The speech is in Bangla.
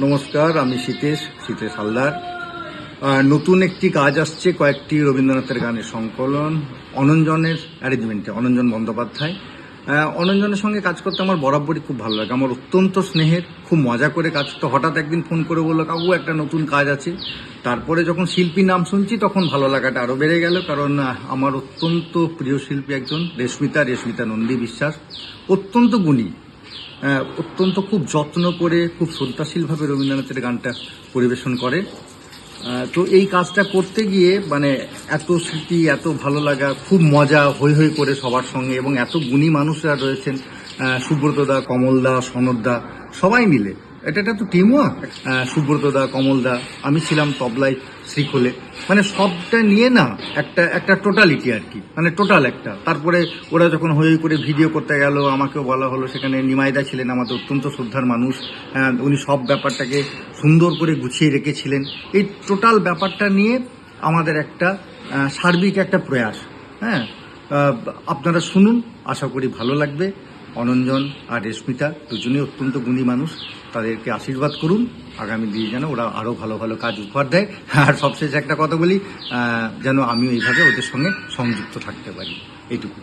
নমস্কার, আমি শীতেশ হালদার। নতুন একটি কাজ আসছে, কয়েকটি রবীন্দ্রনাথের গানের সংকলন, অনঞ্জনের অ্যারেঞ্জমেন্টে, অনঞ্জন বন্দ্যোপাধ্যায়। অনঞ্জনের সঙ্গে কাজ করতে আমার বরাবরই খুব ভালো লাগে, আমার অত্যন্ত স্নেহের, খুব মজা করে কাজ। তো হঠাৎ একদিন ফোন করে বললো, কাকু একটা নতুন কাজ আছে। তারপরে যখন শিল্পী নাম শুনছি তখন ভালো লাগাটা আরও বেড়ে গেল, কারণ আমার অত্যন্ত প্রিয় শিল্পী একজন রেশমিতা নন্দী বিশ্বাস। অত্যন্ত গুণী, অত্যন্ত খুব যত্ন করে, খুব শ্রদ্ধাশীলভাবে রবীন্দ্রনাথের গানটা পরিবেশন করে। তো এই কাজটা করতে গিয়ে এত স্মৃতি, এত ভালো লাগা, খুব মজা, হৈ হৈ করে সবার সঙ্গে, এবং এত গুণী মানুষরা রয়েছেন, সুব্রতদা, কমলদা, সনদদা, সবাই মিলে। এটা তো টিমওয়ার্ক। সুব্রতদা, কমলদা, আমি ছিলাম তবলায়, শ্রীখোলে, সবটা নিয়ে না একটা টোটালিটি আর কি, টোটাল একটা। তারপরে ওরা যখন হৈ হৈ করে ভিডিও করতে গেল, আমাকেও বলা হলো, সেখানে নিমাইদা ছিলেন, আমাদের অত্যন্ত শ্রদ্ধার মানুষ। উনি সব ব্যাপারটাকে সুন্দর করে গুছিয়ে রেখেছিলেন। এই টোটাল ব্যাপারটা নিয়ে আমাদের একটা সার্বিক একটা প্রয়াস। হ্যাঁ, আপনারা শুনুন, আশা করি ভালো লাগবে। অনঞ্জন আর রেশমিতা দুজনেই অত্যন্ত গুণী মানুষ, তাদেরকে আশীর্বাদ করুন, আগামী দিনে যেন ওরা আরও ভালো ভালো কাজ উপহার দেয়। আর সবশেষে একটা কথা বলি, যেন আমিও এইভাবে ওদের সঙ্গে সংযুক্ত থাকতে পারি, এইটুকু।